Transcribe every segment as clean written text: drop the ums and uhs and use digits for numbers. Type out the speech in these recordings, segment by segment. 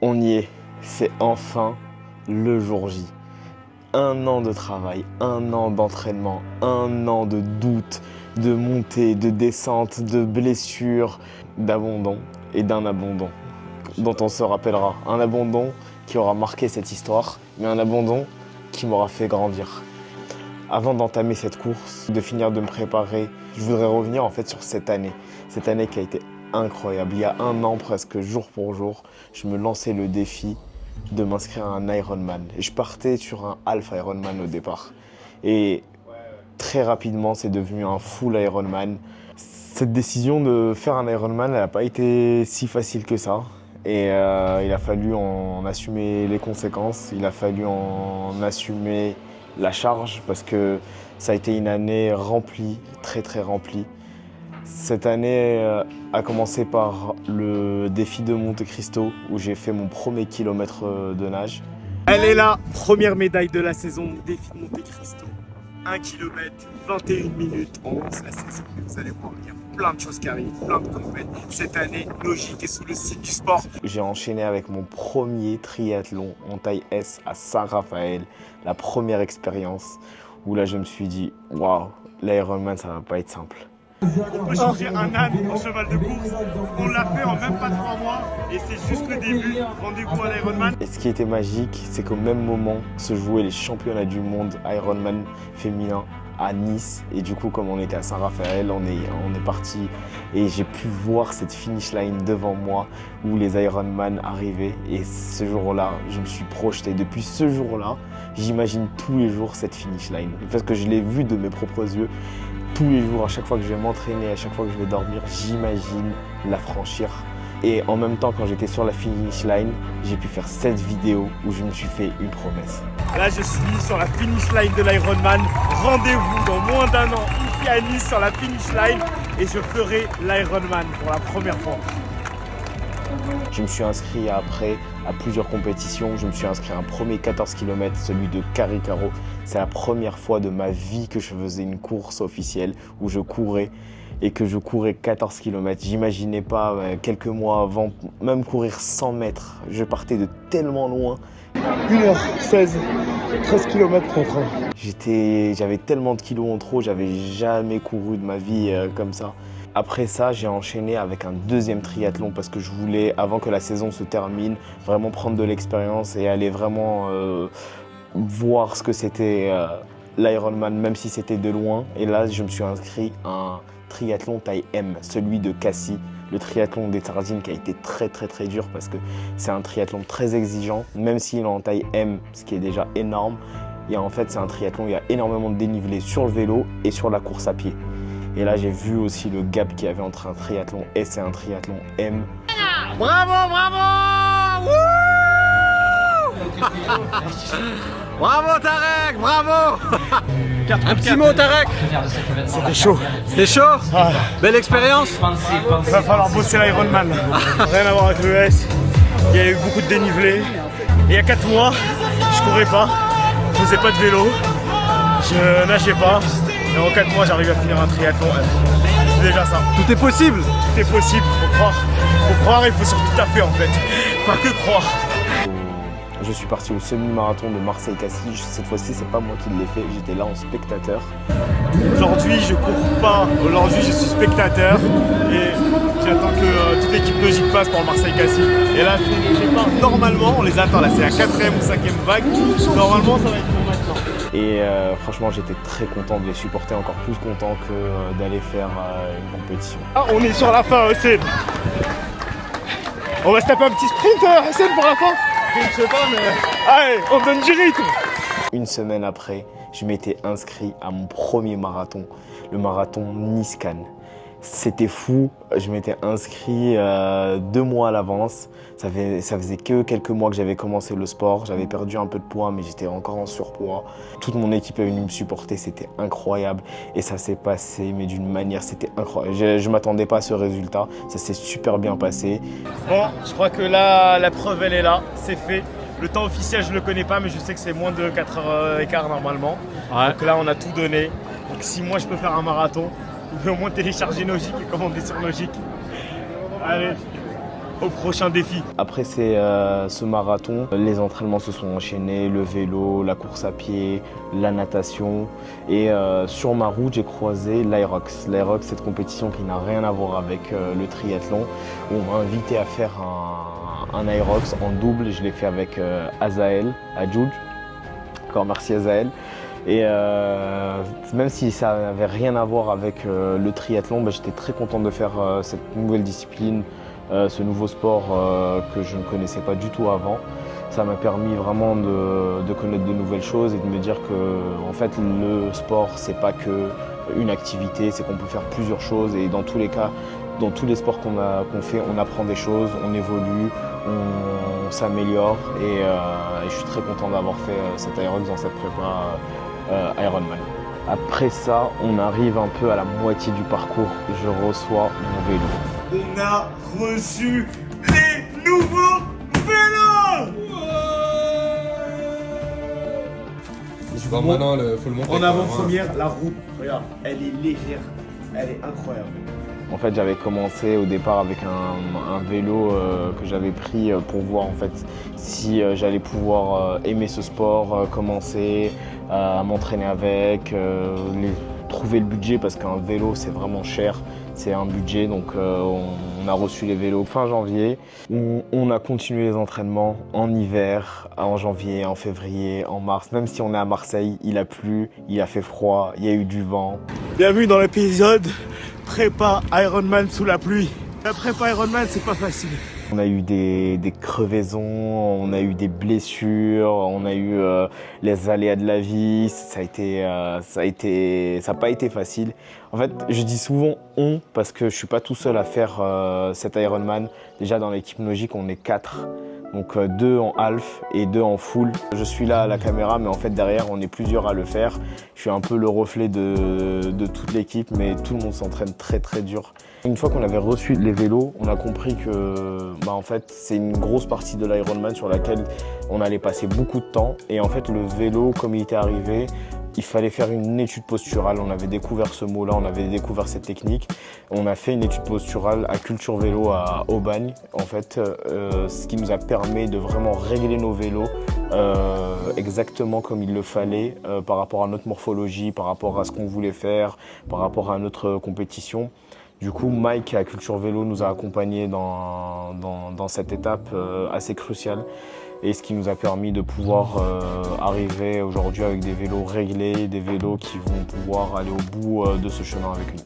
On y est, c'est enfin le jour J. 1 an de travail, 1 an d'entraînement, 1 an de doute, de montée, de descente, de blessures, d'abandon et d'un abandon dont on se rappellera. Un abandon qui aura marqué cette histoire, mais un abandon qui m'aura fait grandir. Avant d'entamer cette course, de finir de me préparer, je voudrais revenir en fait sur cette année qui a été incroyable. Il y a 1 an, presque jour pour jour, je me lançais le défi de m'inscrire à un Ironman. Et je partais sur un half Ironman au départ. Et très rapidement, c'est devenu un full Ironman. Cette décision de faire un Ironman, elle n'a pas été si facile que ça. Et il a fallu en assumer les conséquences, il a fallu en assumer la charge parce que ça a été une année remplie, très remplie. Cette année a commencé par le défi de Monte Cristo où j'ai fait mon premier kilomètre de nage. Elle est là, première médaille de la saison, défi de Monte Cristo. 1 km, 21 minutes, on lance la saison. Vous allez voir, il y a plein de choses qui arrivent, plein de compètes. Cette année, logique est sous le signe du sport. J'ai enchaîné avec mon premier triathlon en taille S à Saint-Raphaël, la première expérience où là je me suis dit, waouh, l'Ironman ça va pas être simple. On peut changer un âne en cheval de course, on l'a fait en même pas 3 mois et c'est juste le début, rendez-vous à l'Ironman. Et ce qui était magique, c'est qu'au même moment se jouaient les championnats du monde Ironman féminin à Nice. Et du coup, comme on était à Saint-Raphaël, on est parti et j'ai pu voir cette finish line devant moi où les Ironman arrivaient. Et ce jour-là, je me suis projeté. Depuis ce jour-là, j'imagine tous les jours cette finish line parce que je l'ai vue de mes propres yeux. Tous les jours, à chaque fois que je vais m'entraîner, à chaque fois que je vais dormir, j'imagine la franchir. Et en même temps, quand j'étais sur la finish line, j'ai pu faire cette vidéo où je me suis fait une promesse. Là, je suis sur la finish line de l'Ironman. Rendez-vous dans moins d'1 an ici à Nice sur la finish line et je ferai l'Ironman pour la première fois. Je me suis inscrit après à plusieurs compétitions. Je me suis inscrit à un premier 14 km, celui de Caricaro. C'est la première fois de ma vie que je faisais une course officielle où je courais et que je courais 14 km. J'imaginais pas quelques mois avant même courir 100 mètres. Je partais de tellement loin. 1h16, 13 km contre. J'avais tellement de kilos en trop, j'avais jamais couru de ma vie comme ça. Après ça, j'ai enchaîné avec un 2e triathlon parce que je voulais, avant que la saison se termine, vraiment prendre de l'expérience et aller vraiment voir ce que c'était l'Ironman, même si c'était de loin. Et là, je me suis inscrit à un triathlon taille M, celui de Cassis, le triathlon des Sardines qui a été très dur parce que c'est un triathlon très exigeant, même s'il est en taille M, ce qui est déjà énorme. Et en fait, c'est un triathlon où il y a énormément de dénivelé sur le vélo et sur la course à pied. Et là, j'ai vu aussi le gap qu'il y avait entre un triathlon S et un triathlon M. Bravo, bravo! Bravo Tarek, bravo! Un petit mot Tarek! C'était chaud. C'était chaud? Ah. Belle expérience? Il va falloir bosser l'Ironman. Rien à voir avec le S. Il y a eu beaucoup de dénivelé. Et il y a 4 mois, je courais pas, je faisais pas de vélo, je nageais pas. Et en 4 mois, j'arrive à finir un triathlon. C'est déjà ça. Tout est possible. Tout est possible, faut croire. Faut croire, il faut surtout taper en fait. Pas que croire. Je suis parti au semi-marathon de Marseille-Cassis. Cette fois-ci, c'est pas moi qui l'ai fait, j'étais là en spectateur. Aujourd'hui, je cours pas. Aujourd'hui, je suis spectateur. Et j'attends que toute l'équipe logique passe pour le Marseille-Cassis. Et là, c'est les départs. Normalement, on les attend. Là, c'est la 4e ou 5e vague. Normalement, ça va être pour maintenant. Et franchement, j'étais très content de les supporter, encore plus content que d'aller faire une compétition. Ah, on est sur la fin, Hussein. On va se taper un petit sprint, Hussein, pour la fin. Je sais pas, mais... Allez, on donne du rythme. Une semaine après, je m'étais inscrit à mon premier marathon, le marathon Nice-Cannes. C'était fou, je m'étais inscrit 2 mois à l'avance. Ça faisait que quelques mois que j'avais commencé le sport. J'avais perdu un peu de poids, mais j'étais encore en surpoids. Toute mon équipe est venue me supporter, c'était incroyable. Et ça s'est passé, mais d'une manière, c'était incroyable. Je ne m'attendais pas à ce résultat, ça s'est super bien passé. Bon, je crois que là, la preuve, elle est là, c'est fait. Le temps officiel, je ne le connais pas, mais je sais que c'est moins de 4h15 normalement. Ouais. Donc là, on a tout donné. Donc si moi, je peux faire un marathon, vous pouvez au moins télécharger Logique et commander sur Logique. Allez. au prochain défi. Après ce marathon, les entraînements se sont enchaînés, le vélo, la course à pied, la natation. Et sur ma route, j'ai croisé l'Irox. L'Irox, cette compétition qui n'a rien à voir avec le triathlon. On m'a invité à faire un Irox en double. Je l'ai fait avec Azael Adjoudj. Encore merci Azael. Et même si ça n'avait rien à voir avec le triathlon, j'étais très content de faire cette nouvelle discipline, ce nouveau sport que je ne connaissais pas du tout avant. Ça m'a permis vraiment de connaître de nouvelles choses et de me dire que en fait, le sport, c'est pas qu'une activité, c'est qu'on peut faire plusieurs choses et dans tous les cas, dans tous les sports qu'on fait, on apprend des choses, on évolue, on s'améliore et je suis très content d'avoir fait cet Irox dans cette prépa Ironman. Après ça, on arrive un peu à la moitié du parcours. Je reçois mon vélo. On a reçu les nouveaux vélos. Maintenant, faut le montrer. En avant-première, la route, regarde, elle est légère, elle est incroyable. En fait, j'avais commencé au départ avec un vélo que j'avais pris pour voir en fait si j'allais pouvoir aimer ce sport, commencer à m'entraîner avec, trouver le budget parce qu'un vélo c'est vraiment cher, c'est un budget donc on a reçu les vélos fin janvier. On a continué les entraînements en hiver, en janvier, en février, en mars, même si on est à Marseille, il a plu, il a fait froid, il y a eu du vent. Bienvenue dans l'épisode prépa Ironman sous la pluie. La prépa Ironman, c'est pas facile. On a eu des crevaisons, on a eu des blessures, on a eu les aléas de la vie. Ça n'a pas été facile. En fait, je dis souvent on parce que je suis pas tout seul à faire cet Ironman. Déjà dans l'équipe Logique, on est 4. Donc 2 en half et 2 en full. Je suis là à la caméra, mais en fait derrière, on est plusieurs à le faire. Je suis un peu le reflet de toute l'équipe, mais tout le monde s'entraîne très très dur. Une fois qu'on avait reçu les vélos, on a compris que en fait, c'est une grosse partie de l'Ironman sur laquelle on allait passer beaucoup de temps. Et en fait, le vélo, comme il était arrivé, il fallait faire une étude posturale. On avait découvert ce mot-là, on avait découvert cette technique. On a fait une étude posturale à Culture Vélo à Aubagne, en fait, ce qui nous a permis de vraiment régler nos vélos exactement comme il le fallait par rapport à notre morphologie, par rapport à ce qu'on voulait faire, par rapport à notre compétition. Du coup, Mike à Culture Vélo nous a accompagnés dans cette étape assez cruciale et ce qui nous a permis de pouvoir arriver aujourd'hui avec des vélos réglés, des vélos qui vont pouvoir aller au bout de ce chemin avec nous.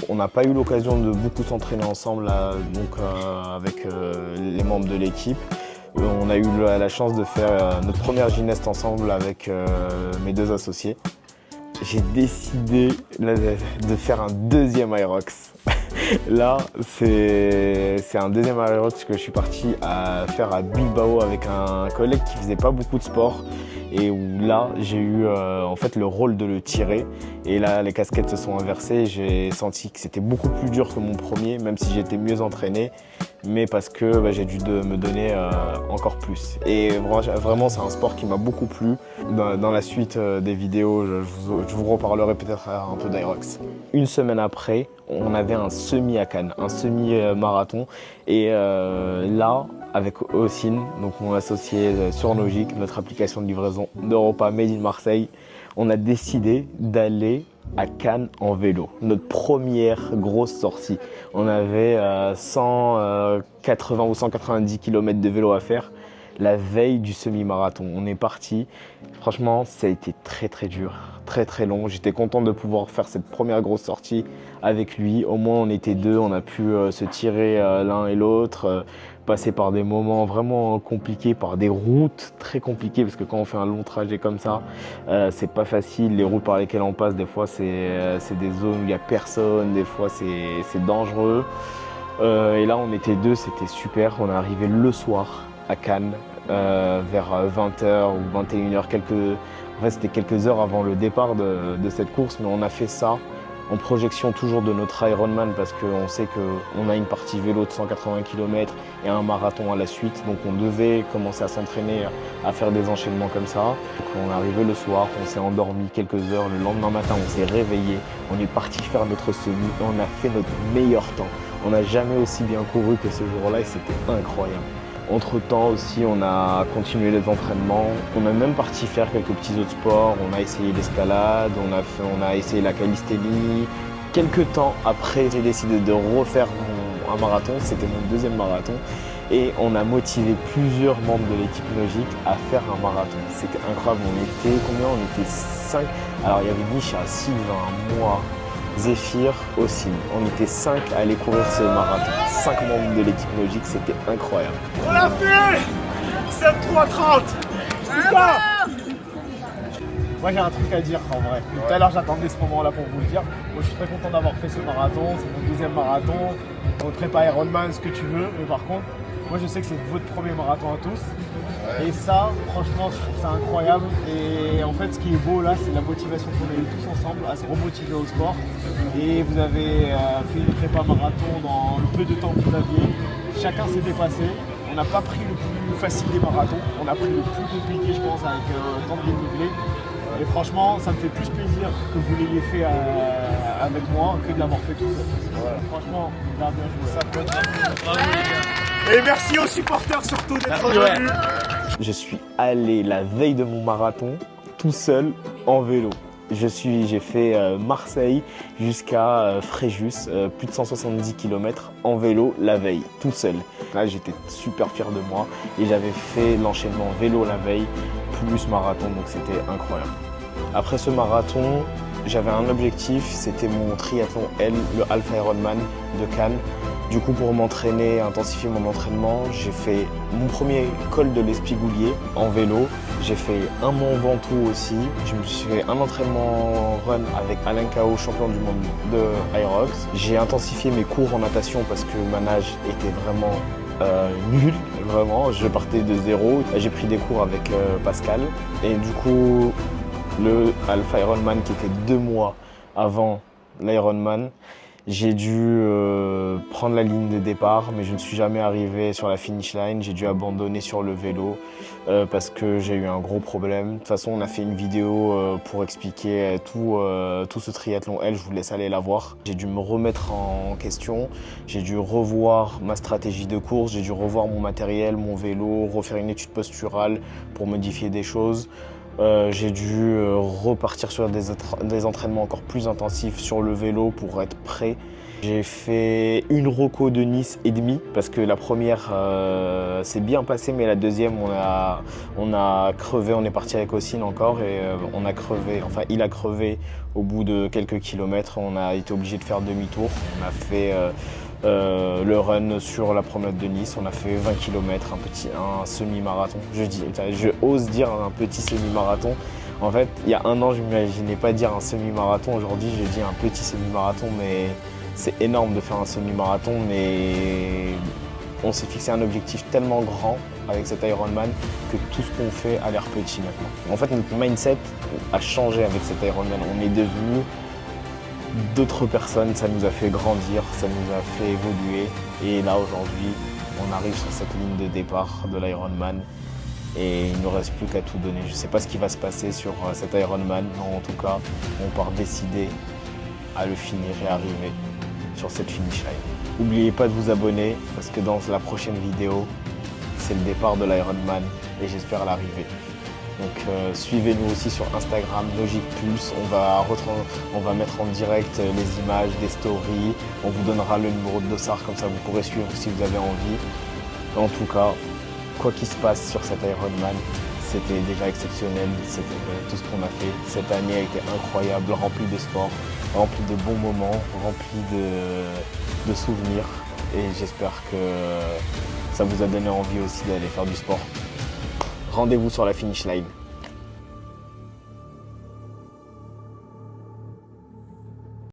On n'a pas eu l'occasion de beaucoup s'entraîner ensemble avec les membres de l'équipe. On a eu la chance de faire notre première gymnaste ensemble avec mes 2 associés. J'ai décidé de faire un deuxième Irox. Là, c'est un deuxième Irox que je suis parti à faire à Bilbao avec un collègue qui faisait pas beaucoup de sport et où là, j'ai eu en fait le rôle de le tirer. Et là, les casquettes se sont inversées. J'ai senti que c'était beaucoup plus dur que mon premier, même si j'étais mieux entraîné, mais parce que j'ai dû me donner encore plus. Et vraiment, c'est un sport qui m'a beaucoup plu. Dans la suite des vidéos, je vous reparlerai peut-être un peu d'Irox. Une semaine après, on avait un semi à Cannes, un semi-marathon. Et là, avec Ossine, donc mon associé sur Logique, notre application de livraison de repas Made in Marseille, on a décidé d'aller à Cannes en vélo. Notre première grosse sortie. On avait 180 ou 190 km de vélo à faire la veille du semi-marathon. On est parti. Franchement, ça a été très très dur, très très long. J'étais content de pouvoir faire cette première grosse sortie avec lui. Au moins, on était 2, on a pu se tirer l'un et l'autre. Passer par des moments vraiment compliqués, par des routes très compliquées, parce que quand on fait un long trajet comme ça, c'est pas facile. Les routes par lesquelles on passe, des fois, c'est des zones où il n'y a personne, des fois, c'est dangereux. Et là, on était 2, c'était super. On est arrivé le soir à Cannes, vers 20h ou 21h. En fait, c'était quelques heures avant le départ de cette course, mais on a fait ça en projection toujours de notre Ironman parce qu'on sait qu'on a une partie vélo de 180 km et un marathon à la suite. Donc on devait commencer à s'entraîner, à faire des enchaînements comme ça. Donc on est arrivé le soir, on s'est endormi quelques heures. Le lendemain matin, on s'est réveillé. On est parti faire notre semi et on a fait notre meilleur temps. On n'a jamais aussi bien couru que ce jour-là et c'était incroyable. Entre-temps aussi, on a continué les entraînements. On est même parti faire quelques petits autres sports. On a essayé l'escalade, on a essayé la calisthénie. Quelques temps après, j'ai décidé de refaire un marathon. C'était mon deuxième marathon. Et on a motivé plusieurs membres de l'équipe Nogic à faire un marathon. C'était incroyable. On était combien? On était 5. Alors il y avait Misha, Sylvain, moi, Zéphyr, aussi. On était 5 à aller courir ce marathon. 5 membres de l'équipe Nogic, c'était incroyable. On l'a fait 7-3-30. Putain. Moi j'ai un truc à dire en vrai. Tout à l'heure j'attendais ce moment-là pour vous le dire. Moi je suis très content d'avoir fait ce marathon. C'est mon deuxième marathon. On prépa Ironman, ce que tu veux. Mais par contre, moi je sais que c'est votre premier marathon à tous. Et ça, franchement, je trouve ça incroyable. Et en fait, ce qui est beau là, c'est la motivation qu'on a eu tous ensemble à se remotiver au sport. Et vous avez fait une prépa marathon dans le peu de temps que vous aviez. Chacun s'est dépassé. On n'a pas pris le plus facile des marathons. On a pris le plus compliqué, je pense, avec tant de dénivelé. Et franchement, ça me fait plus plaisir que vous l'ayez fait avec moi que de l'avoir fait tout seul. Voilà. Franchement, bien joué. Et merci aux supporters surtout d'être venus. Je suis allé la veille de mon marathon tout seul en vélo. J'ai fait Marseille jusqu'à Fréjus, plus de 170 km en vélo la veille, tout seul. Là, j'étais super fier de moi et j'avais fait l'enchaînement vélo la veille plus marathon, donc c'était incroyable. Après ce marathon, j'avais un objectif, c'était mon triathlon L, le Alpha Ironman de Cannes. Du coup, pour m'entraîner, intensifier mon entraînement, j'ai fait mon premier col de l'Espigoulier en vélo. J'ai fait un Mont Ventoux aussi. Je me suis fait un entraînement run avec Alain Cao, champion du monde de Irox. J'ai intensifié mes cours en natation parce que ma nage était vraiment nul, vraiment. Je partais de zéro. J'ai pris des cours avec Pascal. Et du coup, le Alpha Ironman qui était 2 mois avant l'Ironman, j'ai dû prendre la ligne de départ, mais je ne suis jamais arrivé sur la finish line. J'ai dû abandonner sur le vélo parce que j'ai eu un gros problème. De toute façon, on a fait une vidéo pour expliquer tout ce triathlon L. Je vous laisse aller la voir. J'ai dû me remettre en question. J'ai dû revoir ma stratégie de course. J'ai dû revoir mon matériel, mon vélo, refaire une étude posturale pour modifier des choses. J'ai dû repartir sur des entraînements encore plus intensifs sur le vélo pour être prêt. J'ai fait une reco de Nice et demi parce que la première s'est bien passée, mais la deuxième on a crevé. On est parti avec Ossine encore et on a crevé. Enfin, il a crevé au bout de quelques kilomètres. On a été obligé de faire demi-tour. On a fait le run sur la promenade de Nice. On a fait 20 km, un semi-marathon. Je ose dire un petit semi-marathon. En fait, il y a un an, je ne m'imaginais pas dire un semi-marathon. Aujourd'hui, je dis un petit semi-marathon, mais c'est énorme de faire un semi-marathon. Mais on s'est fixé un objectif tellement grand avec cet Ironman que tout ce qu'on fait a l'air petit maintenant. En fait, notre mindset a changé avec cet Ironman. On est devenu d'autres personnes, ça nous a fait grandir, ça nous a fait évoluer. Et là, aujourd'hui, on arrive sur cette ligne de départ de l'Ironman et il ne nous reste plus qu'à tout donner. Je ne sais pas ce qui va se passer sur cet Ironman, mais en tout cas, on part décider à le finir et arriver sur cette finish line. N'oubliez pas de vous abonner parce que dans la prochaine vidéo, c'est le départ de l'Ironman et j'espère l'arrivée. Donc suivez-nous aussi sur Instagram, Nogic Pulse. On va mettre en direct les images des stories. On vous donnera le numéro de dossard, comme ça vous pourrez suivre si vous avez envie. En tout cas, quoi qu'il se passe sur cet Ironman, c'était déjà exceptionnel. C'était tout ce qu'on a fait. Cette année a été incroyable, remplie de sport, remplie de bons moments, remplie de souvenirs. Et j'espère que ça vous a donné envie aussi d'aller faire du sport. Rendez-vous sur la finish line.